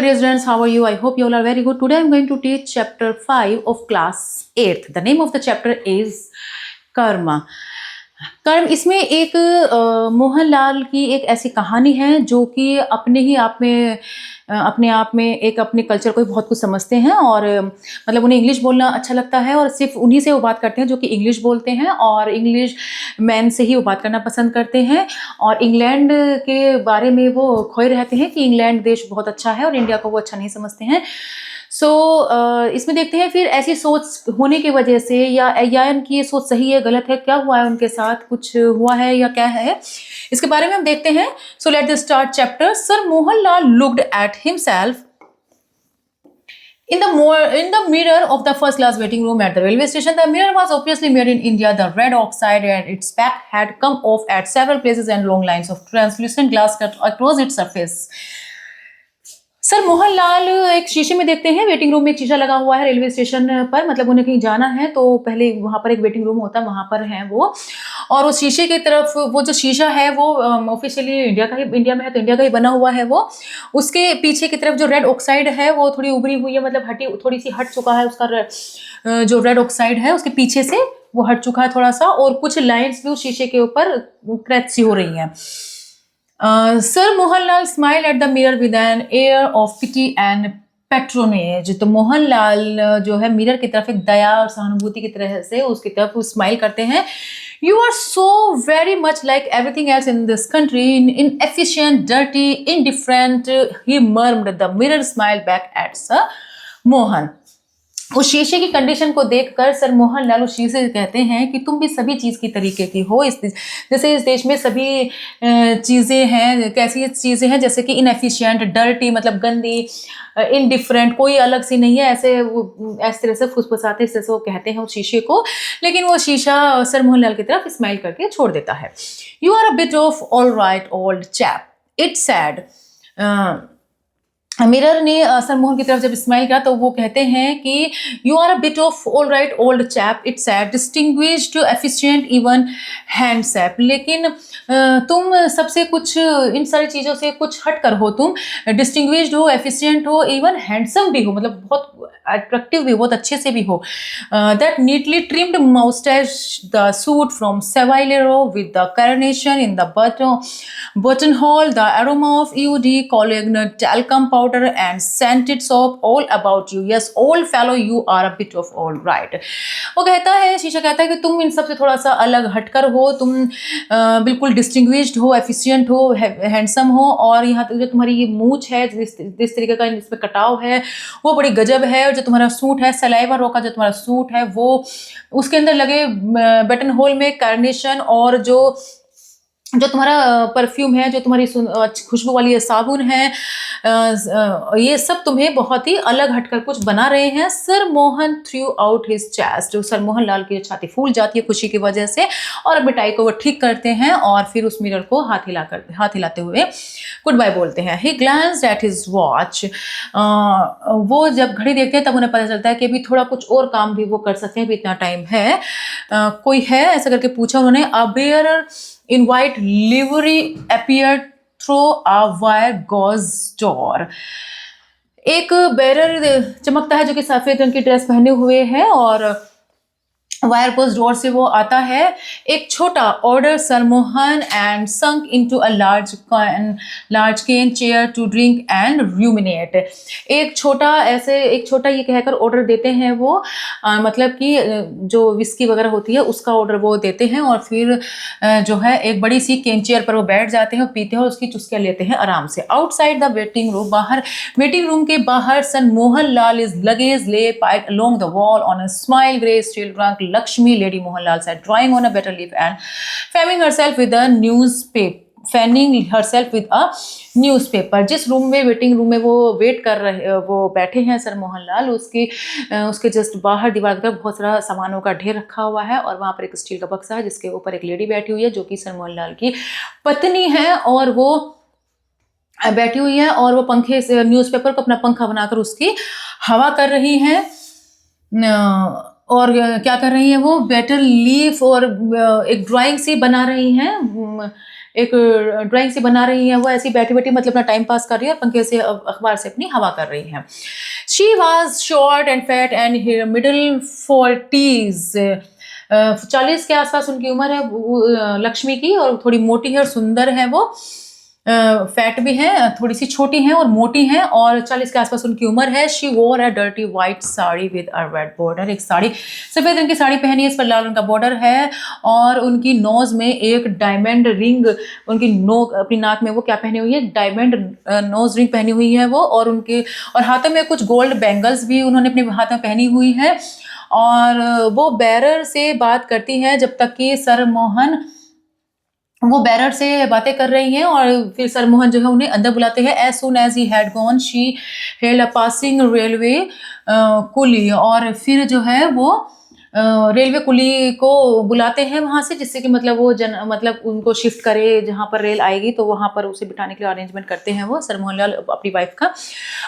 dear students, how are you? I hope you all are very good. Today I am going to teach chapter 5 of class 8th. The name of the chapter is कर्म। कर्म इसमें एक मोहनलाल की एक ऐसी कहानी है जो कि अपने आप में एक अपने कल्चर को बहुत कुछ समझते हैं और मतलब उन्हें इंग्लिश बोलना अच्छा लगता है और सिर्फ उन्हीं से वो बात करते हैं जो कि इंग्लिश बोलते हैं और इंग्लिश मैन से ही वो बात करना पसंद करते हैं और इंग्लैंड के बारे में वो खोए रहते हैं कि इंग्लैंड देश बहुत अच्छा है और इंडिया को वो अच्छा नहीं समझते हैं। इसमें देखते हैं फिर ऐसी सोच होने की वजह से या इनकी ये सोच सही है गलत है, क्या हुआ है उनके साथ, कुछ हुआ है या क्या है, इसके बारे में हम देखते हैं। So let us start chapter. Sir Mohanlal looked at himself in the mirror of the first class waiting room at the railway station. The mirror was obviously made in India. The red oxide and its back had come off at several places and long lines of translucent glass cut across its surface. Sir Mohanlal एक शीशे में देखते हैं, waiting room में एक शीशा लगा हुआ है रेलवे स्टेशन पर, मतलब उन्हें कहीं जाना है तो पहले वहां पर एक वेटिंग रूम होता है, वहां पर है वो, और उस शीशे की तरफ वो जो शीशा है वो ऑफिशियली इंडिया में है तो इंडिया का ही बना हुआ है वो। उसके पीछे की तरफ जो रेड ऑक्साइड है वो थोड़ी उभरी हुई है, मतलब थोड़ी सी हट चुका है उसका जो रेड ऑक्साइड है उसके पीछे से वो हट चुका है थोड़ा सा, और कुछ लाइन्स भी उस शीशे के ऊपर क्रैच सी हो रही हैं। Sir Mohanlal smile at the mirror with an air of pity and patronage. तो मोहनलाल जो है मिरर की तरफ एक दया और सहानुभूति की तरह से उसकी तरफ स्माइल करते हैं। You are so very much like everything else in this country, inefficient, dirty, indifferent, he murmured. The mirror smiled back at Sir Mohan. उस शीशे की कंडीशन को देखकर सर मोहनलाल उस शीशे से कहते हैं कि तुम भी सभी चीज़ की तरीके की हो, जैसे इस देश में सभी चीज़ें हैं, कैसी चीज़ें हैं जैसे कि इनएफिशिएंट, डर्टी मतलब गंदी, इनडिफरेंट कोई अलग सी नहीं है, ऐसे तरह से फुसफुसाते इस तरह से वो कहते हैं उस शीशे को, लेकिन वो शीशा सर मोहनलाल की तरफ स्माइल करके छोड़ देता है। You are a bit of all right old chap, it's sad. Mirror ने सर मोहन की तरफ जब स्माइल किया तो वो कहते हैं कि you are a bit of all right old chap, it's sad, distinguished, efficient, even handsome. लेकिन तुम सबसे कुछ इन सारी चीज़ों से कुछ हट कर हो, तुम डिस्टिंग्विश्ड हो, एफिशिएंट हो, इवन हैंडसम भी हो, मतलब बहुत अट्रैक्टिव भी, बहुत अच्छे से भी हो। That neatly trimmed moustache, the suit from Savile Row with the carnation in the buttonhole, the aroma of EOD, collagen, talcum powder and scented soap, all about you. Yes, old fellow, you are a bit of all right. वो कहता है, शीशा कहता है कि तुम इन सब से थोड़ा सा अलग हटकर हो, तुम बिल्कुल डिस्टिंग्विश्ड हो, एफिशिएंट हो, हैंडसम हो, और यहाँ तक जो तुम्हारी ये मूछ है, जिस तरीके का इसमें कटाव है वो बड़ी गजब है, और जो तुम्हारा सूट है, सलाइवा रो का जो तुम्हारा सूट है वो उसके अंदर लगे बटन होल में कार्नेशन, और जो तुम्हारा परफ्यूम है, जो तुम्हारी खुशबू वाली साबुन है, ये सब तुम्हें बहुत ही अलग हटकर कुछ बना रहे हैं। Sir Mohan through out his chest, जो सर मोहन लाल की छाती फूल जाती है खुशी की वजह से, और मिठाई को वो ठीक करते हैं और फिर उस मिरर को हाथ हिलाते हुए गुड बाय बोलते हैं। ही ग्लांस्ड एट हिज वॉच, वो जब घड़ी देखते हैं तब उन्हें पता चलता है कि अभी थोड़ा कुछ और काम भी वो कर सकते हैं, अभी इतना टाइम है। कोई है ऐसा करके पूछा उन्होंने। अ bearer in white livery appeared through a wire gauze door. एक बेरर चमकता है जो कि सफेद रंग की ड्रेस पहने हुए है और वायर पोस्ट डोर से वो आता है। एक छोटा order sir Mohan and sunk into a large cane chair to drink and ruminate. एक छोटा ये कहकर ऑर्डर देते हैं वो, मतलब कि जो विस्की वगैरह होती है उसका ऑर्डर वो देते हैं, और फिर जो है एक बड़ी सी केन चेयर पर वो बैठ जाते हैं और पीते हैं और उसकी चुस्कियाँ लेते हैं आराम से। Outside the waiting room, waiting room के बाहर सन मोहन लाल इज लगेज ले pied along the wall on a smile grey steel trunk. Lakshmi, Lady Mohanlal said, drawing on a better leaf and fanning herself with a newspaper. जिस room में waiting room में वो वो बैठे हैं सर मोहनलाल, उसके just बाहर दीवार की तरफ बहुत सारा सामानों का ढेर रखा हुआ है, और वहाँ पर एक स्टील का बक्सा है जिसके ऊपर एक लेडी बैठी हुई है जो कि सर मोहनलाल की पत्नी है, और वो बैठी हुई है और वो पंखे से न्यूज़पेपर को अपना पंखा बनाकर उसकी हवा कर रही हैं। और क्या कर रही हैं वो, बेटर लीफ और एक ड्राइंग सी बना रही हैं, एक ड्राइंग सी बना रही हैं, वो ऐसी बैठी-बैठी मतलब अपना टाइम पास कर रही है और पंखे से अखबार से अपनी हवा कर रही हैं। She was short and fat and he middle 40s 40 के आस-पास उनकी उम्र है लक्ष्मी की, और थोड़ी मोटी है और सुंदर है वो। फैट भी हैं, थोड़ी-सी छोटी हैं और मोटी हैं, और 40 के आस-पास उनकी उम्र है। शी वोर a dirty white sari with a red border. एक साड़ी, सफ़ेद रंग की साड़ी पहनी है, इस पर लाल रंग का बॉर्डर है, और उनकी नोज़ में एक डायमंड रिंग, उनकी अपनी नाक में वो क्या पहनी हुई है, डायमंड नोज़ रिंग पहनी हुई है वो, और उनके और हाथों में कुछ गोल्ड बैंगल्स भी उन्होंने अपने हाथ में पहनी हुई है। और वो बैरर से बात करती हैं जब तक कि सरमोहन, वो बैरर से बातें कर रही हैं, और फिर सरमोहन जो है उन्हें अंदर बुलाते हैं। As soon as he had gone she hailed a passing railway coolie, और फिर जो है वो रेलवे कुली को बुलाते हैं वहाँ से, जिससे कि मतलब वो मतलब उनको शिफ्ट करे, जहाँ पर रेल आएगी तो वहाँ पर उसे बिठाने के लिए अरेंजमेंट करते हैं वो सरमोहन लाल अपनी वाइफ का।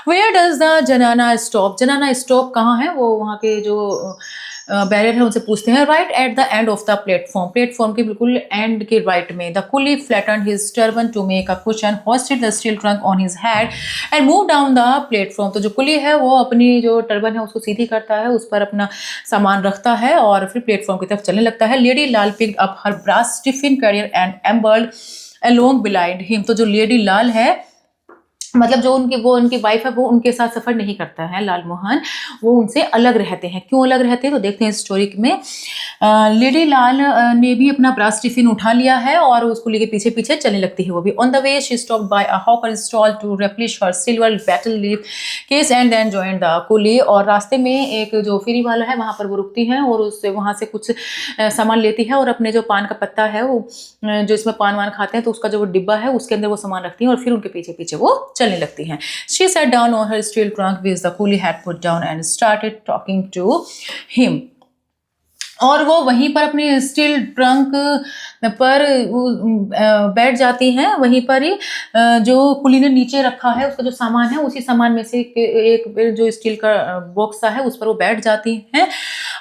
वेयर डज़ द जनाना स्टॉप, जनाना स्टॉप कहाँ है, वो वहाँ के जो बैरियर है उनसे पूछते हैं। Right at the end of the platform, platform के बिल्कुल एंड के राइट में। The coolie flatten his turban to make a cushion, hoisted the steel trunk on his head and move down the platform. तो जो कुली है वो अपनी जो टर्बन है उसको सीधी करता है, उस पर अपना सामान रखता है और फिर प्लेटफॉर्म की तरफ चलने लगता है। Lady Lal picked up her brass tiffin carrier and ambled along behind him. तो जो लेडी लाल है, मतलब जो उनकी वाइफ है, वो उनके साथ सफ़र नहीं करता है लाल मोहन, वो उनसे अलग रहते हैं। क्यों अलग रहते हैं तो देखते हैं इस स्टोरी में। लेडी लाल ने भी अपना ब्रास टिफिन उठा लिया है और उस कुली के पीछे पीछे चलने लगती है वो भी। On the way she stopped by a hawker stall to replenish her silver betel leaf case and then join the coolie. और रास्ते में एक जो फेरी वाला है वहाँ पर वो रुकती है और उससे वहाँ से कुछ सामान लेती है, और अपने जो पान का पत्ता है वो जो इसमें पान वान खाते हैं तो उसका जो वो डिब्बा है उसके अंदर वो सामान रखती है, और फिर उनके पीछे पीछे वो चलने लगती हैं। She sat down on her steel trunk which the coolie had put down and started talking to him. और वो वहीं पर अपनी स्टील ट्रंक पर बैठ जाती हैं, वहीं पर ही जो कुली ने नीचे रखा है उसका जो सामान है उसी सामान में से एक जो स्टील का बॉक्स सा है उस पर वो बैठ जाती हैं,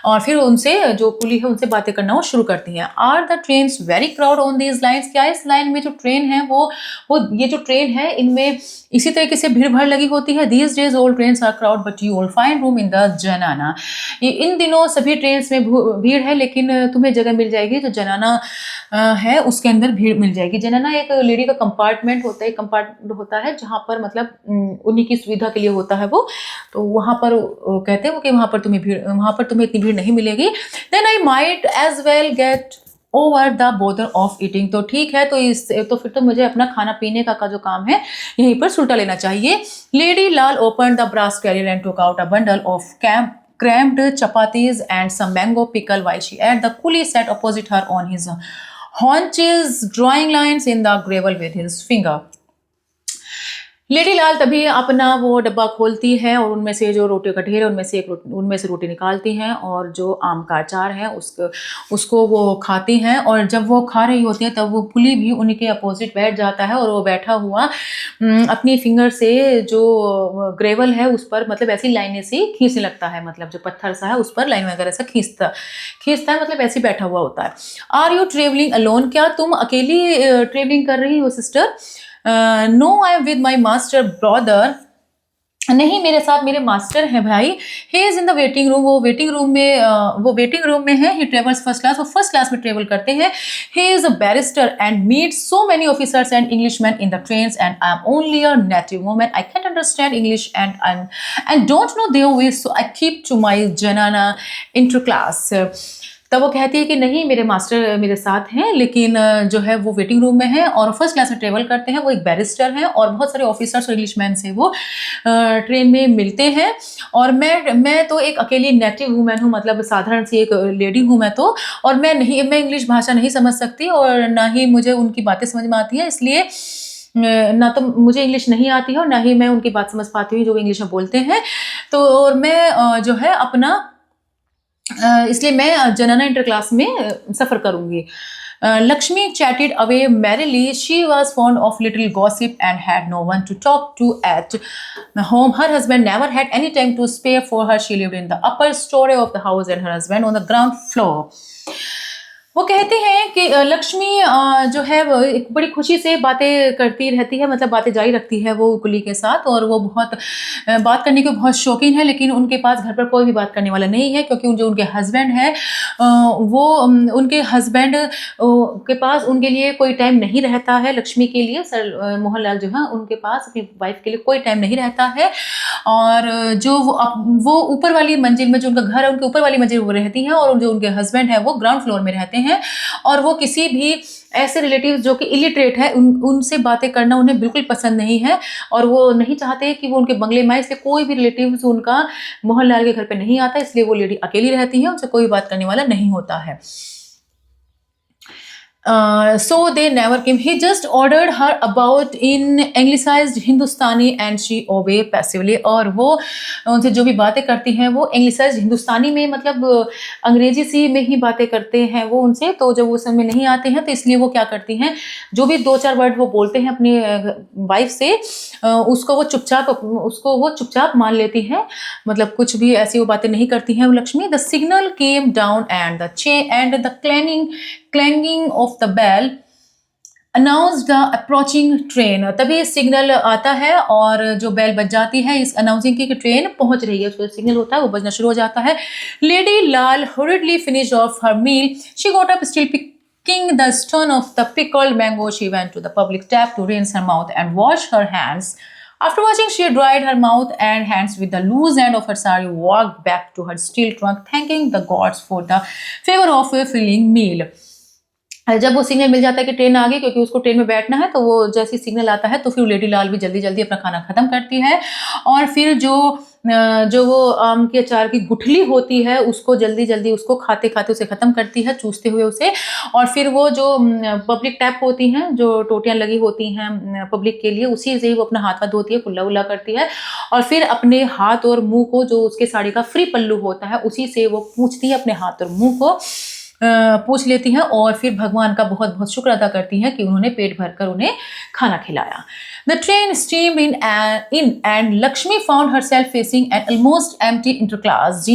और फिर उनसे जो कुली है उनसे बातें करना वो शुरू करती हैं। Are the trains very crowd on these lines, क्या इस लाइन में जो ट्रेन है वो ये जो ट्रेन है इनमें इसी तरीके से भीड़ भाड़ लगी होती है। These days all trains are crowd but you will find room in the zenana. ये इन दिनों सभी ट्रेन्स में भीड़ है, लेकिन तुम्हें जगह मिल जाएगी जो जनाना है उसके अंदर भीड़ मिल जाएगी। जनाना एक लेडी का कंपार्टमेंट होता है, कंपार्टमेंट होता है जहाँ पर मतलब उन्हीं की सुविधा के लिए होता है वो, तो वहाँ पर कहते हैं वो कि वहाँ पर तुम्हें इतनी भीड़ नहीं मिलेगी। Then I might as well get over the bother of eating. तो ठीक है, तो फिर तो मुझे अपना खाना पीने का जो काम है यहीं पर सुलटा लेना चाहिए। Lady Lal open the brass carrier and took out a bundle of cramped chapatis and some mango pickle while she ate. The coolie sat opposite her on his haunches, drawing lines in the gravel with his finger. Lady Lal तभी अपना वो डब्बा खोलती है और उनमें से जो रोटियों का ढेर है उनमें से रोटी निकालती हैं, और जो आम का अचार है उसको वो खाती हैं। और जब वो खा रही होती है तब वो कुली भी उनके अपोजिट बैठ जाता है, और वो बैठा हुआ अपनी फिंगर से जो ग्रेवल है उस पर मतलब ऐसी लाइनें से खींचने लगता है, मतलब जो पत्थर सा है उस पर लाइन वगैरह से खींचता है, मतलब ऐसे बैठा हुआ होता है। आर यू ट्रेवलिंग अलोन, क्या तुम अकेली ट्रेवलिंग कर रही हो sister? No I am with my master brother, नहीं मेरे साथ मेरे मास्टर हैं भाई। He is in the waiting room, वो वेटिंग रूम में है। ही ट्रेवल्स फर्स्ट क्लास, वो फर्स्ट क्लास में ट्रेवल करते हैं। He is a barrister and meet so many officers and Englishman in the trains and I am only a native woman, I can't understand English and don't know there veg, so I keep to my zenana inter class. तब वो कहती है कि नहीं मेरे master मेरे साथ हैं, लेकिन जो है वो वेटिंग रूम में है और फर्स्ट क्लास में ट्रेवल करते हैं। वो एक बैरिस्टर हैं और बहुत सारे ऑफिसर्स और इंग्लिशमैन से वो ट्रेन में मिलते हैं। और मैं तो एक अकेली नेटिव वूमेन हूँ, मतलब साधारण सी एक लेडी हूँ मैं तो, और मैं इंग्लिश भाषा नहीं समझ सकती और ना ही मुझे उनकी बातें समझ में आती है, इसलिए ना तो मुझे इंग्लिश नहीं आती है और ना ही मैं उनकी बात समझ पाती हूँ जो इंग्लिश में बोलते हैं। तो और मैं जो है अपना इसलिए मैं जनाना इंटर क्लास में सफ़र करूँगी। Lakshmi chatted away merrily. She was fond of little gossip and had no one to talk to at home. Her husband never had any time to spare for her. She lived in the upper story of the house and her husband on the ground floor. वो कहते हैं कि लक्ष्मी जो है वो एक बड़ी खुशी से बातें करती रहती है, मतलब बातें जारी रखती है वो कुली के साथ, और वो बहुत बात करने के बहुत शौकीन है, लेकिन उनके पास घर पर कोई भी बात करने वाला नहीं है, क्योंकि जो उनके हस्बैंड है वो उनके हस्बैंड के पास उनके लिए कोई टाइम नहीं रहता है। लक्ष्मी के लिए सर मोहनलाल जो है उनके पास अपनी वाइफ के लिए कोई टाइम नहीं रहता है, और जो वो ऊपर वाली मंजिल में, जो उनका घर है उनके ऊपर वाली मंजिल वो रहती हैं, और जो उनके हस्बैंड है वो ग्राउंड फ्लोर में रहते हैं, और वो किसी भी ऐसे रिलेटिव जो कि इलिटरेट है उनसे बातें करना उन्हें बिल्कुल पसंद नहीं है, और वो नहीं चाहते कि वो उनके बंगले में आए, इसलिए कोई भी रिलेटिव उनका मोहनलाल के घर पे नहीं आता, इसलिए वो लेडी अकेली रहती है, उनसे कोई बात करने वाला नहीं होता है। So they never came. He just ordered her about in anglicized Hindustani and she obey passively. और वो उनसे जो भी बातें करती हैं वो anglicized हिंदुस्तानी में, मतलब अंग्रेजी सी में ही बातें करते हैं वो उनसे, तो जब वो समझ में नहीं आते हैं तो इसलिए वो क्या करती हैं, जो भी 2-4 वर्ड वो बोलते हैं अपनी वाइफ से, उसको वो चुपचाप मान लेती हैं, मतलब कुछ भी ऐसी वो बातें नहीं करती हैं वो Lakshmi. The signal came down and the clanging of the bell announced the approaching train। तभी सिग्नल आता है और जो बेल बज जाती है इस अनाउंसिंग की कि ट्रेन पहुंच रही है, उसका सिग्नल होता है वो बजना शुरू हो जाता है। Lady Lal hurriedly finished off her meal. She got up still picking the stone of the pickled mango. She went to the public tap to rinse her mouth and wash her hands. After washing, she dried her mouth and hands with the loose end of her sari, walked back to her steel trunk, thanking the gods for the favor of a filling meal। जब वो signal मिल जाता है कि train आ गई, क्योंकि उसको train में बैठना है, तो वो जैसे ही सिग्नल आता है तो फिर लेडी लाल भी जल्दी जल्दी अपना खाना खत्म करती है, और फिर जो वो आम के अचार की गुठली होती है उसको जल्दी जल्दी उसको खाते खाते उसे ख़त्म करती है, चूसते हुए उसे। और फिर वो जो पब्लिक टैप होती हैं, जो टोटियाँ लगी होती हैं पब्लिक के लिए, उसी से ही वो अपना हाथ वाथ धोती है, कुल्ला उल्ला करती है, और फिर अपने हाथ और मुंह को, जो उसके साड़ी का फ्री पल्लू होता है उसी से वो पूछती है अपने हाथ और मुंह को, पूछ लेती हैं, और फिर भगवान का बहुत बहुत शुक्र अदा करती हैं कि उन्होंने पेट भरकर उन्हें खाना खिलाया। The train steamed in and Lakshmi found herself facing an almost empty interclass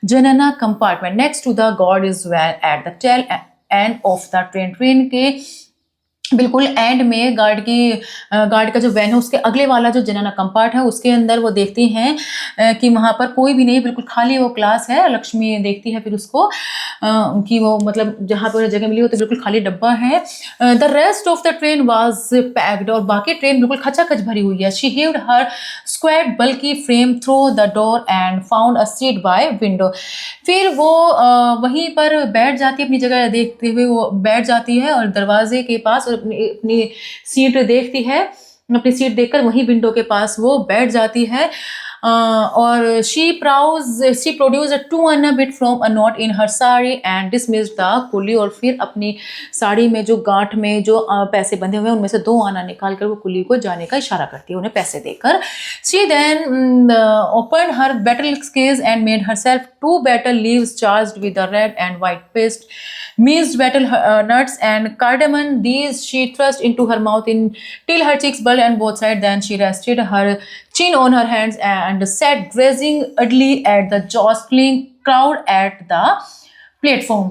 Janana compartment. Next to the goddess van at the tail end of the train। Train के बिल्कुल एंड में गार्ड का जो वैन है उसके अगले वाला जो जनना कंपार्ट है उसके अंदर वो देखती हैं कि वहाँ पर कोई भी नहीं, बिल्कुल खाली वो क्लास है। लक्ष्मी देखती है फिर उसको कि वो मतलब जहाँ पर जगह मिली हो तो बिल्कुल खाली डब्बा है। The rest of the train was packed, और बाकी ट्रेन बिल्कुल खचाखच भरी हुई है। She heaved her square bulky frame through the door and found a seat by window. फिर वो वहीं पर बैठ जाती है, अपनी जगह देखते हुए वो बैठ जाती है और दरवाजे के पास, और अपनी सीट देखती है, अपनी सीट देखकर वहीं विंडो के पास वो बैठ जाती है। और she produced a 2 anna bit from a knot in her sari and dismissed the कुली, और फिर अपनी साड़ी में जो गांठ में जो पैसे बंधे हुए हैं उनमें से 2 आना निकाल कर वो कुली को जाने का इशारा करती है, उन्हें पैसे देकर। She then opened her battle case and made herself 2 battle leaves charged with the red and white paste, minced battle nuts and cardamom. These she thrust into her mouth till her cheeks bulged on both sides. Then she rested her chin on her hands and sat gazing idly at the jostling crowd at the platform।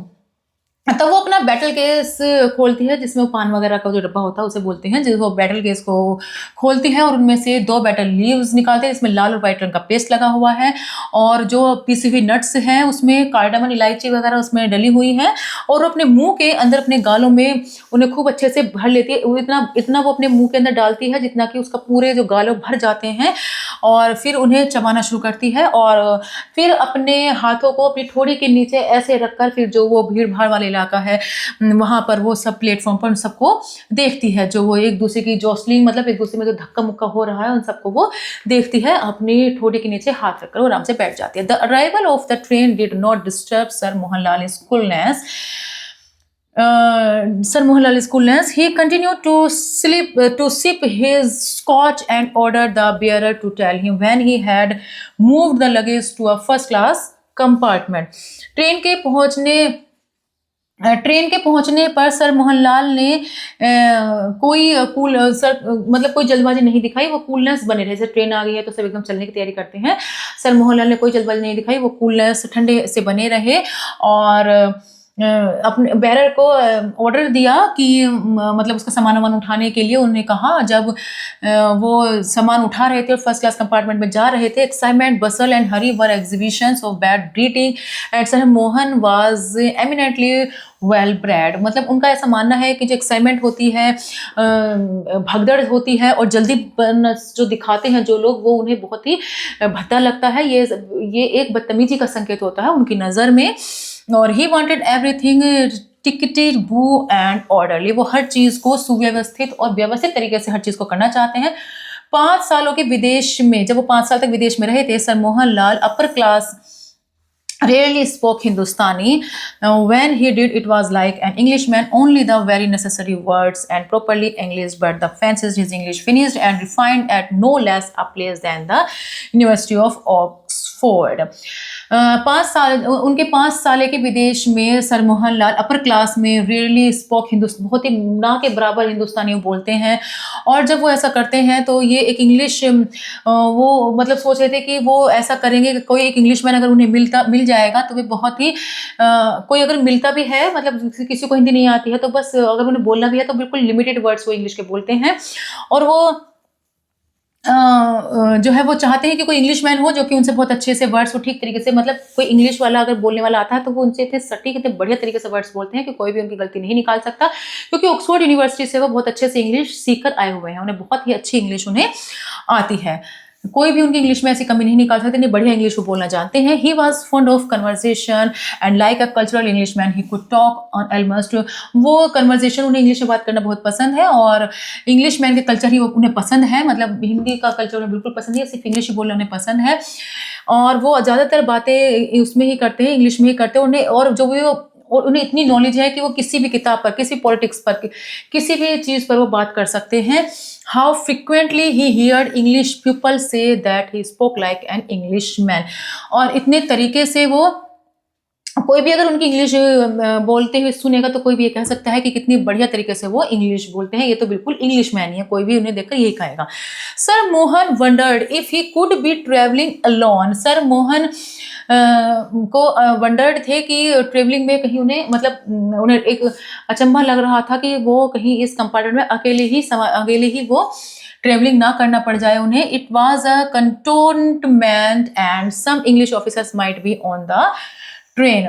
तो वो अपना battle case खोलती है, जिसमें वो पान वगैरह का जो डब्बा होता है उसे बोलते हैं, जिसको बैटल केस को खोलती है और उनमें से 2 बैटल लीव्स निकालते हैं, इसमें लाल और वाइट रंग का पेस्ट लगा हुआ है, और जो पीसी हुई नट्स हैं उसमें कार्डामन, इलायची वगैरह उसमें डली हुई हैं, और अपने मुंह के अंदर अपने गालों में उन्हें खूब अच्छे से भर लेती है। इतना वो अपने मुंह के अंदर डालती है जितना कि उसका पूरे जो गालों भर जाते हैं, और फिर उन्हें चबाना शुरू करती है, और फिर अपने हाथों को अपनी ठोड़ी के नीचे ऐसे रखकर फिर जो वो भीड़ भाड़ वाले इलाका है वहाँ पर वो सब प्लेटफॉर्म पर उन सबको देखती है, जो वो एक दूसरे की जॉसलिंग, मतलब एक दूसरे में जो धक्का मुक्का हो रहा है उन सबको वो देखती है, अपनी ठोड़ी के नीचे हाथ रखकर वो आराम से बैठ जाती है। The arrival of the train did not disturb sir Mohanlal coolness। Sir Mohanlal's coolness. He continued to sip his scotch and ordered the bearer to tell him when he had moved the luggage to a first class compartment। Train के पहुंचने पर sir Mohanlal ने मतलब कोई जल्दबाजी नहीं दिखाई, वो कूलनेस बने रहे। जैसे ट्रेन आ गई है तो सब एकदम चलने की तैयारी करते हैं, सर मोहनलाल ने कोई जल्दबाजी नहीं दिखाई, वो कूलनेस ठंडे से बने रहे। और अपने बैरर को ऑर्डर दिया कि मतलब उसका सामान-वामान उठाने के लिए। उन्होंने कहा जब वो सामान उठा रहे थे और फर्स्ट क्लास कंपार्टमेंट में जा रहे थे, excitement, bustle and hurry were exhibitions of bad breeding and Sir Mohan was eminently well bread. मतलब उनका ऐसा मानना है कि जो एक्साइटमेंट होती है, भगदड़ होती है और जल्दी जो दिखाते हैं जो लोग, वो उन्हें बहुत ही भद्दा लगता है। ये एक बदतमीजी का संकेत होता है उनकी नज़र में। और ही वॉन्टेड एवरीथिंग टिकटेड बू एंड ऑर्डरली। वो हर चीज़ को सुव्यवस्थित और व्यवस्थित तरीके से हर चीज़ को करना चाहते हैं। 5 सालों के विदेश में, जब वो 5 साल तक विदेश में रहे थे, sir Mohan Lal upper class rarely spoke Hindustani. When he did, it was like an Englishman, only the very necessary words and properly English, but the fancies his English finished and refined at no less a place than the University of Oxford. 5 साल, उनके 5 साल के विदेश में sir Mohan Lal upper class में rarely spoke हिंदुस्तानी, बहुत ही ना के बराबर हिंदुस्तानी बोलते हैं। और जब वो ऐसा करते हैं तो ये एक इंग्लिश, वो मतलब सोच रहे थे कि वो ऐसा करेंगे कि कोई एक इंग्लिशमैन अगर उन्हें मिल जाएगा तो वे बहुत ही कोई अगर मिलता भी है, मतलब किसी को हिंदी नहीं आती है तो बस अगर उन्हें बोलना भी है तो बिल्कुल लिमिटेड वर्ड्स वो इंग्लिश के बोलते हैं। और वो जो है वो चाहते हैं कि कोई इंग्लिशमैन हो जो कि उनसे बहुत अच्छे से वर्ड्स को ठीक तरीके से, मतलब कोई इंग्लिश वाला अगर बोलने वाला आता है तो वो उनसे इतने सटीक, इतने बढ़िया तरीके से वर्ड्स बोलते हैं कि कोई भी उनकी गलती नहीं निकाल सकता, क्योंकि ऑक्सफोर्ड यूनिवर्सिटी से वो बहुत अच्छे से इंग्लिश सीख कर आए हुए हैं। उन्हें बहुत ही अच्छी इंग्लिश उन्हें आती है, कोई भी उनकी इंग्लिश में ऐसी कमी नहीं निकाल सकते, नहीं बढ़िया इंग्लिश वो बोलना जानते हैं। He was fond of conversation and like a cultural English man he could talk on almost. वो कन्वर्सेशन, उन्हें इंग्लिश में बात करना बहुत पसंद है और इंग्लिश मैन के कल्चर ही उन्हें पसंद है, मतलब हिंदी का कल्चर उन्हें बिल्कुल पसंद नहीं है, सिर्फ इंग्लिश ही बोलना उन्हें पसंद है। और वो ज़्यादातर बातें उसमें ही करते हैं, इंग्लिश में ही करते हैं उन्हें। और जो भी और उन्हें इतनी नॉलेज है कि वो किसी भी किताब पर, किसी पॉलिटिक्स पर, किसी भी चीज़ पर वो बात कर सकते हैं। How frequently he heard English people say that he spoke like an English man. और इतने तरीके से वो, कोई भी अगर उनकी इंग्लिश बोलते हुए सुनेगा तो कोई भी ये कह सकता है कि कितनी बढ़िया तरीके से वो इंग्लिश बोलते हैं, ये तो बिल्कुल इंग्लिश मैन ही है, कोई भी उन्हें देखकर यही कहेगा। Sir Mohan wondered if he could be travelling alone. Sir Mohan को वंडर्ड थे कि ट्रेवलिंग में कहीं उन्हें, मतलब उन्हें एक अचंभा लग रहा था कि वो कहीं इस कंपार्टमेंट में अकेले ही वो ट्रेवलिंग ना करना पड़ जाए उन्हें। It was a cantonment and some English officers might be on the train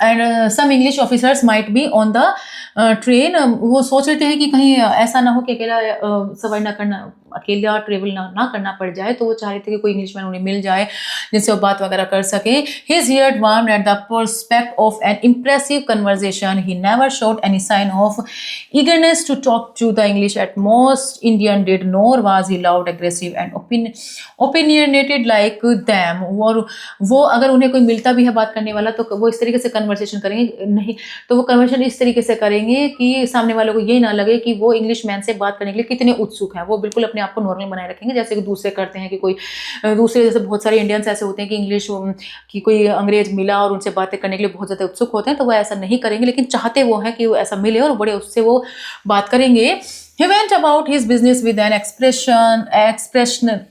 and some English officers might be on the train। वो सोच रहे थे कि कहीं ऐसा ना हो कि अकेला सवारी ना करना, अकेला ट्रेवल ना करना पड़ जाए, तो वो चाह रहे थे कि कोई इंग्लिशमैन उन्हें मिल जाए जिनसे वो बात वगैरह कर सके। His ear warmed at the prospect of an impressive conversation. He never showed any sign of eagerness to talk to the English at most Indian did, nor was he loud, aggressive and opinionated like them। और वो अगर उन्हें कोई मिलता भी है बात करने वाला तो वो इस तरीके से कन्वर्सेशन करेंगे नहीं, तो वो कन्वर्सेशन इस तरीके से करेंगे कि सामने वालों को ये ना लगे कि वो इंग्लिश मैन से बात करने के लिए कितने उत्सुक हैं। वो बिल्कुल अपने आप को नॉर्मल बनाए रखेंगे, जैसे कि दूसरे करते हैं कि कोई दूसरे, जैसे बहुत सारे इंडियंस ऐसे होते हैं कि इंग्लिश की कोई अंग्रेज मिला और उनसे बातें करने के लिए बहुत ज़्यादा उत्सुक होते हैं, तो वो ऐसा नहीं करेंगे, लेकिन चाहते वो हैं कि वो ऐसा मिले और बड़े उससे वो बात करेंगे। He went about his business with an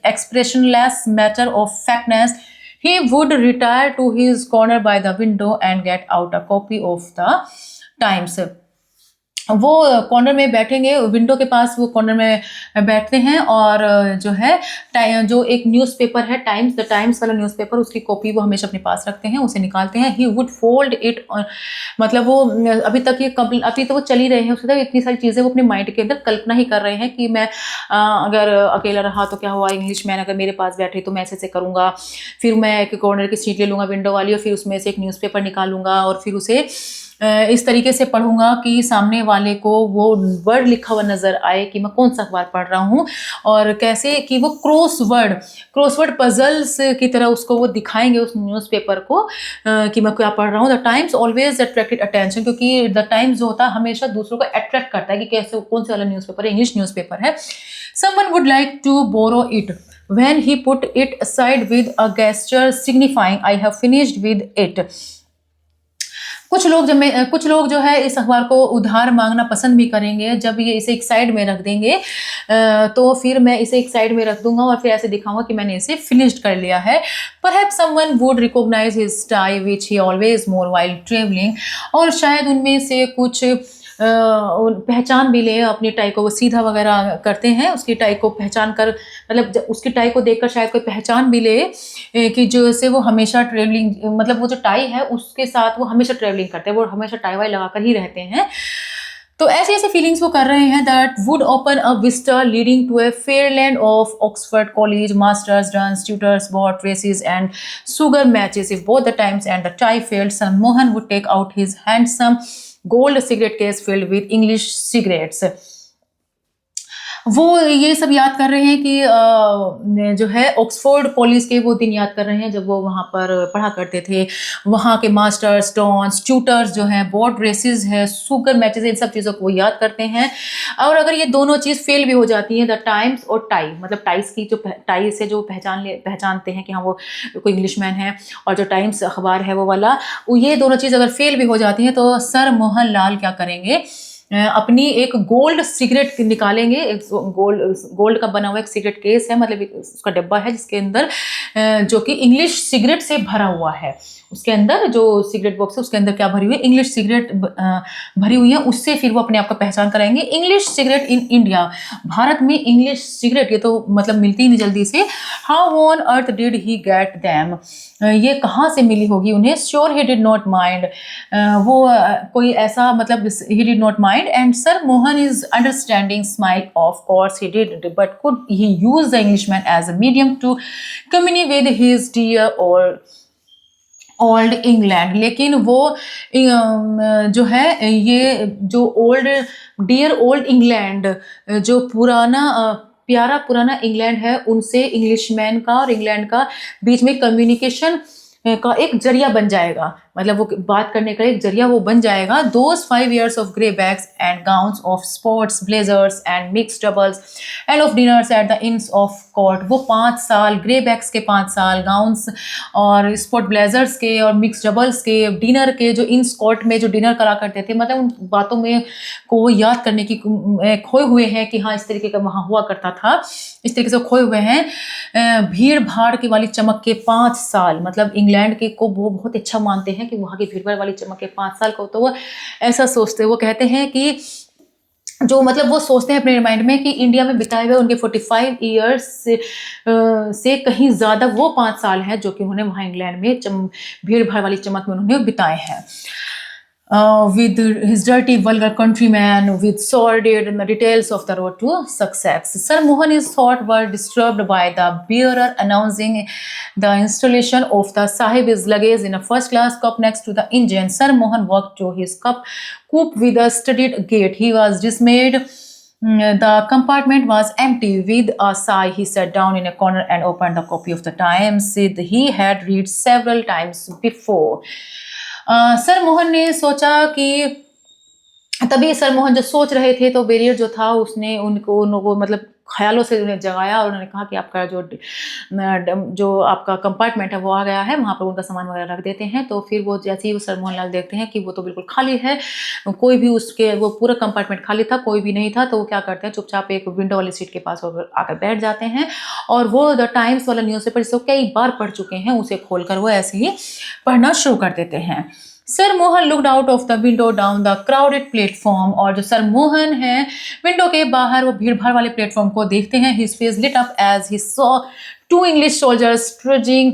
expressionless matter of factness। He would retire to his corner by the window and get out a copy of the Times। वो कॉर्नर में बैठेंगे, विंडो के पास वो कॉर्नर में बैठते हैं और जो है जो एक न्यूज़पेपर है टाइम्स, द टाइम्स वाला न्यूज़पेपर, उसकी कॉपी वो हमेशा अपने पास रखते हैं, उसे निकालते हैं। ही वुड फोल्ड इट, मतलब वो अभी तो वो चल ही रहे हैं, उसके इतनी सारी चीज़ें वो अपने माइंड के अंदर कल्पना ही कर रहे हैं कि मैं अगर अकेला रहा तो क्या हुआ, इंग्लिश मैन अगर मेरे पास बैठे तो मैं ऐसे करूँगा, फिर मैं एक कॉर्नर की सीट ले लूँगा विंडो वाली और फिर उसमें से एक न्यूज़पेपर निकालूंगा और फिर उसे इस तरीके से पढ़ूंगा कि सामने वाले को वो वर्ड लिखा हुआ नज़र आए कि मैं कौन सा अखबार पढ़ रहा हूँ, और कैसे कि वो क्रॉसवर्ड पजल्स की तरह उसको वो दिखाएंगे उस न्यूज़पेपर को कि मैं क्या पढ़ रहा हूँ। The times always attracted attention, क्योंकि द टाइम्स जो होता है हमेशा दूसरों को अट्रैक्ट करता है कि कैसे कौन से वाला न्यूज़पेपर है, इंग्लिश न्यूज़पेपर है। Someone would like to borrow it when he put it aside with a gesture signifying I have finished with it। कुछ लोग जो है इस अखबार को उधार मांगना पसंद भी करेंगे। जब ये इसे एक साइड में रख देंगे तो फिर मैं इसे एक साइड में रख दूंगा और फिर ऐसे दिखाऊंगा कि मैंने इसे फिनिश्ड कर लिया है। Perhaps someone would recognize his tie which he always wore while traveling, और शायद उनमें से कुछ पहचान भी ले अपनी टाई को। वो सीधा वगैरह करते हैं, उसकी टाई को पहचान कर, मतलब उसकी टाई को देखकर शायद कोई पहचान भी ले कि जैसे वो हमेशा ट्रेवलिंग, मतलब वो जो टाई है उसके साथ वो हमेशा ट्रेवलिंग करते हैं, वो हमेशा टाई वाई लगा कर ही रहते हैं। तो ऐसे ऐसे फीलिंग्स वो कर रहे हैं। That would open a vista leading to a fairyland of Oxford college, masters, dons, tutors, boat races and sugar matches. If both the Times and the tie failed, Mohan would take out his handsome gold cigarette case filled with English cigarettes. वो ये सब याद कर रहे हैं कि जो है ऑक्सफोर्ड कॉलेज के वो दिन याद कर रहे हैं जब वो वहाँ पर पढ़ा करते थे। वहाँ के मास्टर्स, डॉन्स, ट्यूटर्स जो हैं, बोट रेसेस है, सुगर मैचेस, इन सब चीज़ों को वो याद करते हैं। और अगर ये दोनों चीज़ फेल भी हो जाती हैं, द टाइम्स और टाई, मतलब टाइस की जो टाई से जो पहचानते हैं कि हाँ वो कोई इंग्लिशमैन है, और जो टाइम्स अखबार है वो वाला, ये दोनों चीज़ अगर फेल भी हो जाती हैं तो सर मोहन लाल क्या करेंगे, अपनी एक गोल्ड सिगरेट निकालेंगे। एक गोल्ड का बना हुआ एक सिगरेट केस है, मतलब उसका डब्बा है जिसके अंदर जो कि इंग्लिश सिगरेट से भरा हुआ है। उसके अंदर जो सिगरेट बॉक्स है उसके अंदर क्या भरी हुई है, इंग्लिश सिगरेट भरी हुई है। उससे फिर वो अपने आप को पहचान कराएंगे। English cigarette in India, Bharat में इंग्लिश सिगरेट ये तो मतलब मिलती ही नहीं जल्दी से। How on earth did he get them, ये कहाँ से मिली होगी उन्हें। Sure he did not mind, वो कोई ऐसा मतलब he did not mind. And sir Mohan is understanding smile, of course he did, but could he use the Englishman as a medium to communicate with his dear और old England. लेकिन वो जो है ये जो ओल्ड डियर ओल्ड इंग्लैंड, जो पुराना प्यारा पुराना इंग्लैंड है, उनसे इंग्लिशमैन का और इंग्लैंड का बीच में कम्युनिकेशन का एक जरिया बन जाएगा, मतलब वो बात करने का एक जरिया वो बन जाएगा। Those 5 years of grey bags and gowns of sports blazers and mixed doubles and of dinners at the inns of court, वो 5 साल ग्रे बैग्स के 5 साल, गाउन्स और स्पोर्ट ब्लेजर्स के और मिक्स डबल्स के, डिनर के जो इंस कोर्ट में जो डिनर करा करते थे, मतलब उन बातों में को वो याद करने की खोए हुए हैं कि हाँ इस तरीके का वहाँ हुआ करता था, इस तरीके से खोए हुए हैं। भीड़ भाड़ की वाली चमक के 5 साल, मतलब इंग्लैंड के को वो बहुत अच्छा मानते हैं कि वहाँ की भीड़ भाड़ वाली चमक के 5 साल को, तो वो ऐसा सोचते हैं। वो कहते हैं कि जो मतलब वो सोचते हैं अपने माइंड में कि इंडिया में बिताए हुए उनके 45 ईयर्स से कहीं ज़्यादा वो 5 साल हैं जो कि उन्होंने वहाँ इंग्लैंड में भीड़ भाड़ वाली चमक में उन्होंने बिताए हैं। With his dirty vulgar countryman, with sordid and the details of the road to success. Sir Mohan is thought were disturbed by the bearer announcing the installation of the Sahib's luggage in a first-class cup next to the engine. Sir Mohan walked to his coupe with a studied gait. He was dismayed. The compartment was empty. With a sigh, he sat down in a corner and opened the copy of the Times he had read several times before. Sir Mohan ने सोचा कि तभी sir Mohan जो सोच रहे थे तो barrier जो था उसने उनको मतलब ख्यालों से उन्हें जगाया और उन्होंने कहा कि आपका जो आपका कंपार्टमेंट है वो आ गया है, वहाँ पर उनका सामान वगैरह रख देते हैं। तो फिर वो जैसे ही वो सर मोहन लाल देखते हैं कि वो तो बिल्कुल खाली है, कोई भी उसके वो पूरा कंपार्टमेंट खाली था, कोई भी नहीं था, तो वो क्या करते हैं चुपचाप एक विंडो वाली सीट के पास आकर बैठ जाते हैं और वो द टाइम्स वाला न्यूज़पेपर जिसे कई बार पढ़ चुके हैं उसे खोलकर वो ऐसे ही पढ़ना शुरू कर देते हैं। Sir Mohan looked out of the window down the crowded platform, और जो सर मोहन है विंडो के बाहर वो भीड़ भाड़ वाले प्लेटफॉर्म को देखते हैं। His face lit up as he saw 2 English soldiers trudging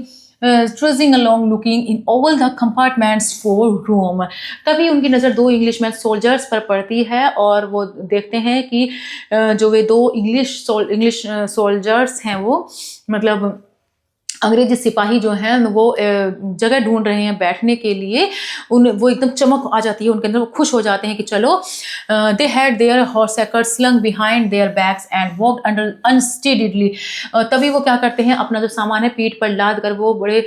along looking in all the compartments for room. तभी उनकी नज़र 2 इंग्लिशमैन सोल्जर्स पर पड़ती है और वो देखते हैं कि जो वे 2 इंग्लिश सोल्जर्स हैं वो मतलब अंग्रेजी सिपाही जो हैं वो जगह ढूंढ रहे हैं बैठने के लिए। वो एकदम चमक आ जाती है उनके अंदर, वो खुश हो जाते हैं कि चलो। दे हैड देयर हॉर्सेकर slung behind their bags and walked under unsteadily. तभी वो क्या करते हैं अपना जो सामान है पीठ पर लाद कर वो बड़े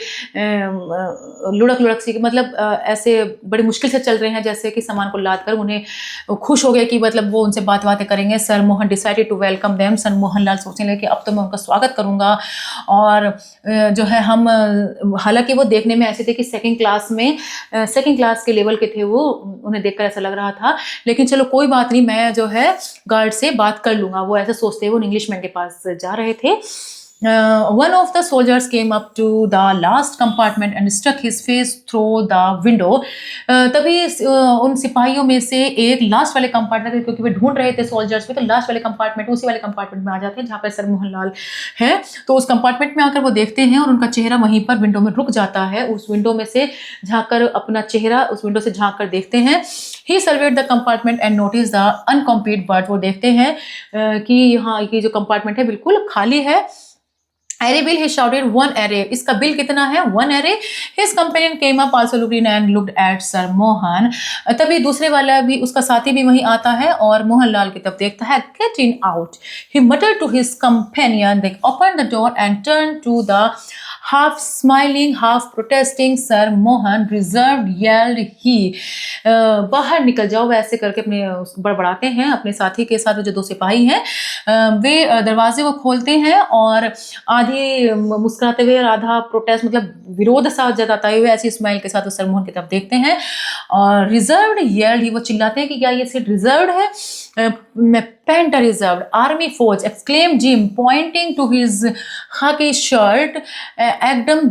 लुढ़क सी मतलब ऐसे बड़ी मुश्किल से चल रहे हैं जैसे कि सामान को लाद कर उन्हें खुश हो गए कि मतलब वो उनसे बातें करेंगे। Sir Mohan decided to welcome them. Sir Mohan Lal सोचने लगे कि अब तो मैं उनका स्वागत करूँगा और जो है हम हालांकि वो देखने में ऐसे थे कि सेकंड क्लास के लेवल के थे वो, उन्हें देखकर ऐसा लग रहा था, लेकिन चलो कोई बात नहीं, मैं जो है गार्ड से बात कर लूंगा, वो ऐसे सोचते हुए इंग्लिशमैन के पास जा रहे थे। One of the soldiers came up to the last compartment and stuck his face through the window. तभी उन सिपाहियों में से एक लास्ट वाले कंपार्टमेंट में, क्योंकि वे ढूंढ रहे थे सोल्जर्स में, तो लास्ट वाले कंपार्टमेंट, उसी वाले कंपार्टमेंट में आ जाते हैं जहाँ पर सर मोहनलाल है। तो उस कंपार्टमेंट में आकर वो देखते हैं और उनका चेहरा वहीं पर विंडो में रुक जाता है। उस विंडो में से झाँक कर अपना चेहरा उस विंडो से झाँक कर देखते हैं। He surveyed the compartment and notice the uncomplete berth. वो देखते हैं कि यहाँ ये जो कंपार्टमेंट है बिल्कुल खाली है। Array bill, he shouted, one array. इसका बिल कितना है? One array. His companion came up, also looked in and looked at Sir Mohan. तभी दूसरे वाला भी, उसका साथी भी वहीं आता है और मोहनलाल की तरफ देखता है। Get in out. He muttered to his companion. They opened the door and turned to the half smiling, half protesting Sir Mohan. Reserved, yelled he. बाहर निकल जाओ, वैसे करके अपने बड़बड़ाते हैं अपने साथी के साथ। जो दो सिपाही हैं वे दरवाजे को खोलते हैं और आधी मुस्कुराते हुए और आधा प्रोटेस्ट मतलब विरोध सा जताते हुए ऐसी स्माइल के साथ सर मोहन की तरफ देखते हैं। और रिजर्व्ड येल्ड ही, वो चिल्लाते हैं कि क्या ये सीट रिजर्व्ड है? पेंट रिजर्व्ड, आर्मी फौज, exclaim Jim pointing to his khaki shirt. एकदम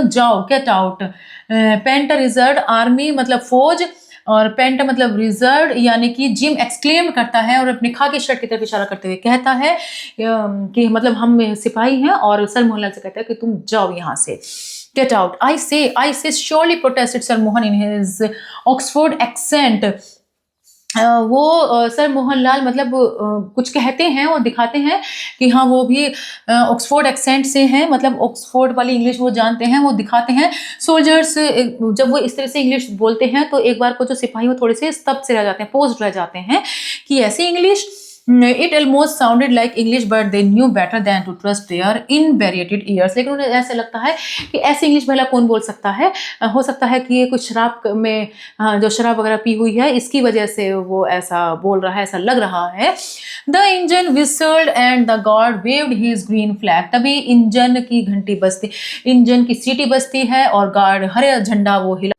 जाओ, get out. Paint reserved, army मतलब फौज, और पेंट मतलब रिजर्व, यानी कि जिम एक्सक्लेम करता है और अपने खाकी शर्ट की तरफ इशारा करते हुए कहता है कि मतलब हम सिपाही हैं, और सर मोहनलाल से कहता है कि तुम जाओ यहाँ से, gate out. I say surely protested sir Mohan in his Oxford accent. वो सर मोहनलाल मतलब कुछ कहते हैं और दिखाते हैं कि हाँ वो भी ऑक्सफोर्ड एक्सेंट से हैं, मतलब ऑक्सफोर्ड वाली इंग्लिश वो जानते हैं, वो दिखाते हैं। सोल्जर्स जब वो इस तरह से इंग्लिश बोलते हैं तो एक बार को जो सिपाही वो थोड़े से स्तब्ध से रह जाते हैं, पोज्ड रह जाते हैं कि ऐसी English. It almost sounded like English, but they knew better than to trust their invariated ears. लेकिन उन्हें ऐसा लगता है कि ऐसी इंग्लिश भला कौन बोल सकता है? हो सकता है कि ये कुछ शराब में जो शराब वगैरह पी हुई है इसकी वजह से वो ऐसा बोल रहा है, ऐसा लग रहा है। The engine whistled and the guard waved his green flag. तभी इंजन की घंटी बजती, इंजन की सीटी बजती है और गार्ड हरा झंडा वो हिला।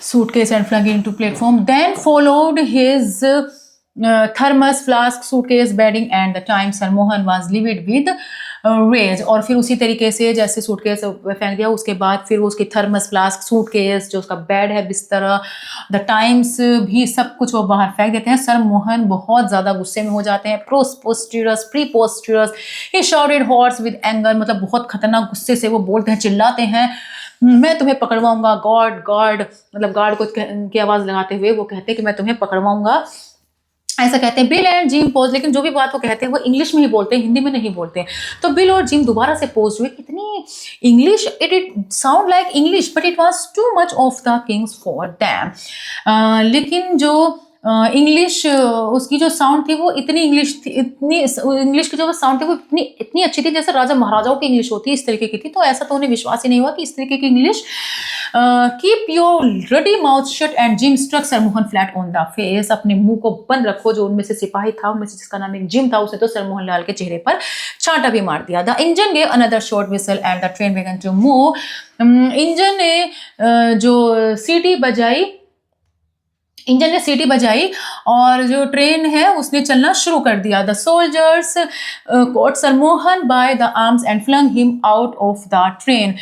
Suitcase and flung into platform. Then followed his thermos, flask, suitcase, bedding and the time. Sir Mohan was livid with rage. और फिर उसी तरीके से जैसे सूटकेस फेंक दिया, उसके बाद फिर उसकी थर्मस, फ्लास्क, सूटकेस, जो उसका बेड है, बिस्तर, द टाइम्स भी सब कुछ वो बाहर फेंक देते हैं। सर मोहन बहुत ज़्यादा गुस्से में हो जाते हैं। प्रीपोस्टरस, ही शाउटेड हॉर्स विद एंगर, मतलब बहुत खतरनाक गुस्से से वो बोलते हैं, चिल्लाते हैं, मैं तुम्हें पकड़वाऊंगा। गार्ड मतलब गार्ड को की आवाज़ लगाते हुए वो कहते हैं कि मैं तुम्हें पकड़वाऊंगा, ऐसा कहते हैं। बिल एंड जिम पोज, लेकिन जो भी बात वो कहते हैं वो इंग्लिश में ही बोलते हैं, हिंदी में नहीं बोलते। तो बिल और जिम दोबारा से पोज हुए। कितनी English, it sound like English but it was too much of the Kings for them. लेकिन जो इंग्लिश उसकी जो साउंड थी वो इतनी इंग्लिश थी, इतनी इंग्लिश की जो साउंड थी वो इतनी अच्छी थी जैसे राजा महाराजाओं की इंग्लिश होती है, इस तरीके की थी। तो ऐसा तो उन्हें विश्वास ही नहीं हुआ कि इस तरीके की English. Keep your ready mouth shut and Jim struck sir Mohan flat on the face. अपने मुंह को बंद रखो। जो उनमें से सिपाही था, उनमें से जिसका नाम एक जिम था, उसने तो सर मोहनलाल के चेहरे पर चांटा भी मार दिया। The engine gave another short whistle and the train began to move. Engine ने जो सीटी बजाई और जो ट्रेन है उसने चलना शुरू कर दिया। The soldiers caught sir Mohan by the arms and flung him out of the train.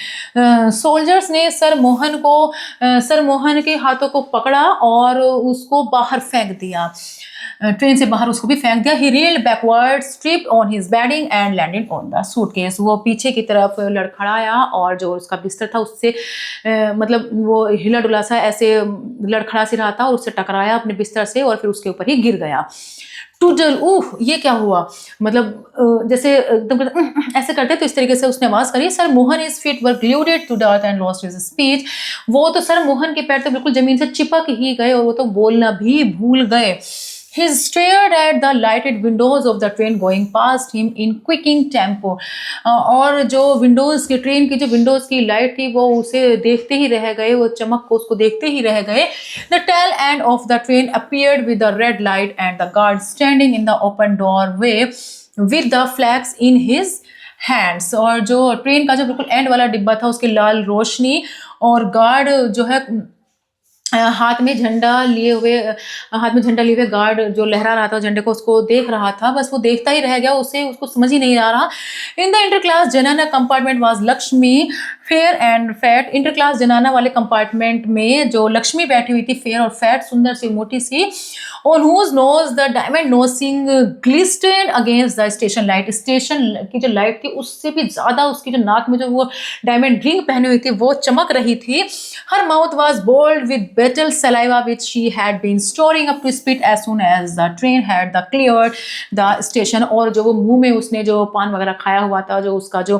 Soldiers ने सर मोहन के हाथों को पकड़ा और उसको बाहर फेंक दिया, ट्रेन से बाहर उसको भी फेंक दिया। He reeled backwards, tripped on his bedding and landed on the suitcase. वो पीछे की तरफ लड़खड़ाया और जो उसका बिस्तर था उससे मतलब वो हिला डुला सा ऐसे लड़खड़ा सी रहा था और उससे टकराया अपने बिस्तर से और फिर उसके ऊपर ही गिर गया। टूटल, ये क्या हुआ? मतलब जैसे एकदम ऐसे करते तो इस तरीके से उसने आवाज़ करी। Sir Mohan is feet were glued to the earth and lost his speech. वो तो सर मोहन के पैर तो बिल्कुल जमीन से चिपक ही गए और वो तो बोलना भी भूल गए। He stared at the lighted windows of the train going past him in quicking tempo. और जो विंडोज़ की ट्रेन की जो विंडोज़ की लाइट थी वो उसे देखते ही रह गए, वो चमक को उसको देखते ही रह गए। The tail end of the train appeared with the red light and the guard standing in the open doorway with the flags in his hands, और जो ट्रेन का जो बिल्कुल एंड वाला डिब्बा था उसकी लाल रोशनी, और गार्ड जो है हाथ में झंडा लिए हुए गार्ड जो लहरा रहा था झंडे को, उसको देख रहा था, बस वो देखता ही रह गया, उसे उसको समझ ही नहीं आ रहा। इन the inter class zenana compartment was Lakshmi fair and fat. Inter class जनाना वाले कंपार्टमेंट में जो लक्ष्मी बैठी हुई थी, फेयर और फैट, सुंदर सी मोटी सी, on whose nose the diamond nose ring glistened against the station light. Station की जो लाइट थी उससे भी ज्यादा उसकी जो नाक में जो वो डायमंड रिंग पहनी हुई थी वो चमक रही थी। Her mouth was bold with betel saliva which she had been storing up to spit as soon as the train had cleared the station। और जो वो मुंह में उसने जो पान वगैरह खाया हुआ था, जो उसका जो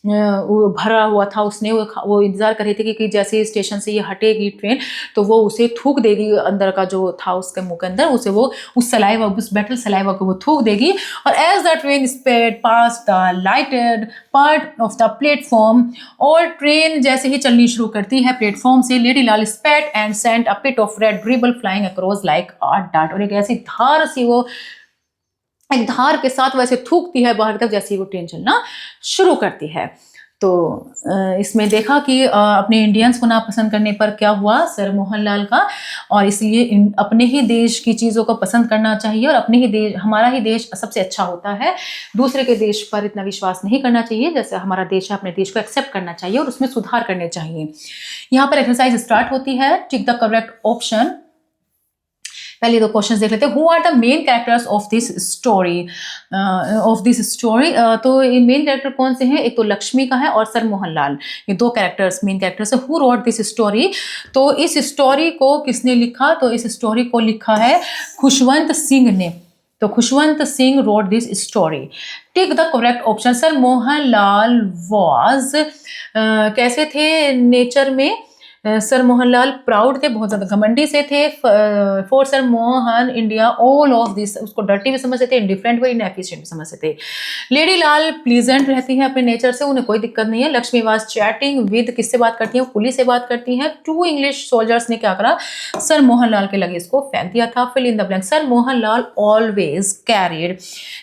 वो भरा हुआ था, उसने वो इंतजार कर रही थी कि जैसे ही स्टेशन से ये हटेगी ट्रेन तो वो उसे थूक देगी, अंदर का जो था उसके मुंह के अंदर उसे वो उस सलाइवा, उस बेटल सलाइवा को वो थूक देगी। और as the train sped past the lighted part of the platform, और ट्रेन जैसे ही चलनी शुरू करती है प्लेटफॉर्म से, lady Lal spat and sent a pit of red dribble flying across like a dart. और एक ऐसी धार सी वो एक धार के साथ वैसे थूकती है बाहर की तरफ जैसे ही वो ट्रेन चलना शुरू करती है। तो इसमें देखा कि अपने इंडियंस को नापसंद करने पर क्या हुआ सर मोहनलाल का, और इसलिए अपने ही देश की चीज़ों को पसंद करना चाहिए, और अपने ही देश, हमारा ही देश सबसे अच्छा होता है, दूसरे के देश पर इतना विश्वास नहीं करना चाहिए। जैसे हमारा देश है, अपने देश को एक्सेप्ट करना चाहिए और उसमें सुधार करने चाहिए। यहाँ पर एक्सरसाइज स्टार्ट होती है, टिक द करेक्ट ऑप्शन। पहले दो क्वेश्चंस देख लेते हैं। Who are the main characters of this story, तो ये मेन कैरेक्टर कौन से हैं? एक तो लक्ष्मी का है और सर मोहनलाल, ये दो कैरेक्टर्स मेन कैरेक्टर्स है। हु रोट दिस स्टोरी, तो इस स्टोरी को किसने लिखा? तो इस स्टोरी को लिखा है खुशवंत सिंह ने। तो Khushwant Singh wrote this story. Tick the correct option. Sir Mohanlal was कैसे थे नेचर में? सर मोहनलाल प्राउड थे, बहुत ज़्यादा घमंडी से थे। For sir Mohan India all of this, उसको डर्टी भी समझते थे, इंडिफरेंट वे इनएफिशिएंट भी समझते थे। लेडी लाल प्लीजेंट रहती हैं अपने नेचर से, उन्हें कोई दिक्कत नहीं है। लक्ष्मी वाज चैटिंग विद, किससे बात करती हैं? पुलिस से बात करती हैं। टू इंग्लिश सोल्जर्स ने क्या करा? सर मोहनलाल के लगेज को फेंक दिया था। Fill in the blank. Sir Mohanlal always carried,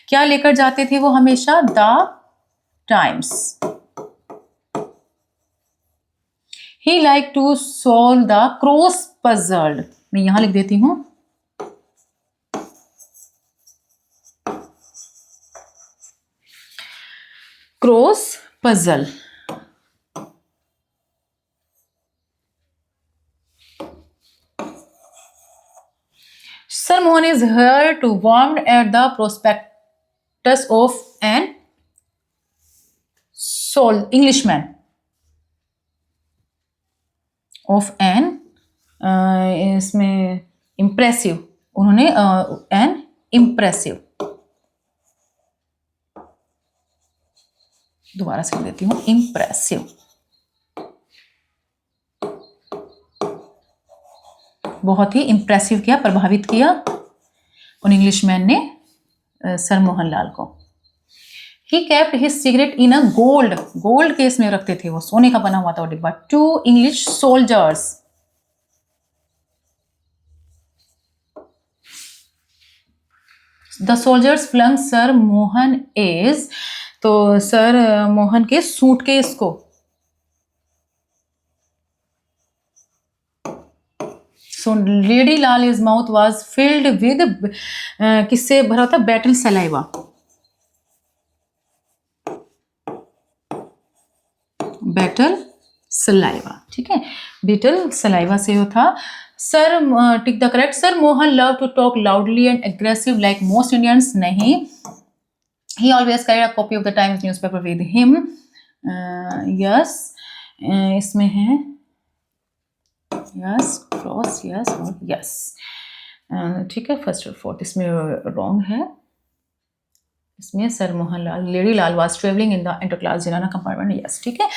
क्या लेकर जाते थे वो हमेशा? The Times. He like to solve the cross puzzle। मैं यहां लिख देती हूं, cross puzzle. Sir Mohan is here to warm at the prospectus of an Englishman of an, इसमें इम्प्रेसिव, उन्होंने एन इम्प्रेसिव, दोबारा से देती हूँ, इम्प्रेसिव। बहुत ही इम्प्रेसिव किया, प्रभावित किया उन इंग्लिशमैन ने सर मोहनलाल को। He kept his cigarette in a gold case में रखते थे वो, सोने का बना हुआ था वो डिब्बा। Two English soldiers, the soldiers flung Sir Mohan is, तो सर मोहन के सूटकेस को, so Lady Lal's mouth was filled with किससे भरा था? Battle saliva. बेटल सलाइवा, ठीक है, बेटल सलाइवा से वो था। Sir tick the correct. Sir Mohan love to talk loudly and aggressive like most Indians, नहीं। He always carry a copy of the Times newspaper with him, yes. इसमें है yes, cross, yes और yes, ठीक है। First और fourth इसमें wrong है। इसमें sir Mohanlal, lady Lal was travelling in the inter class zenana compartment, yes, ठीक है।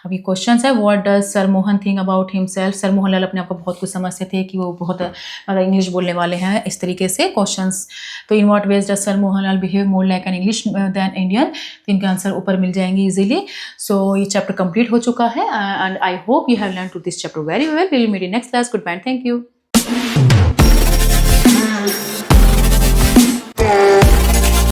अभी क्वेश्चन है, what does sir Mohan think about himself? Sir Mohanlal अपने आप को बहुत कुछ समझते थे कि वो बहुत इंग्लिश बोलने वाले हैं, इस तरीके से क्वेश्चंस। तो in what ways does sir Mohanlal behave more like an English than Indian? तो इनके आंसर ऊपर मिल जाएंगे इजीली। सो ये चैप्टर कंप्लीट हो चुका है and I hope you have learn to this chapter very well. Will meet in next class. Goodbye, thank you.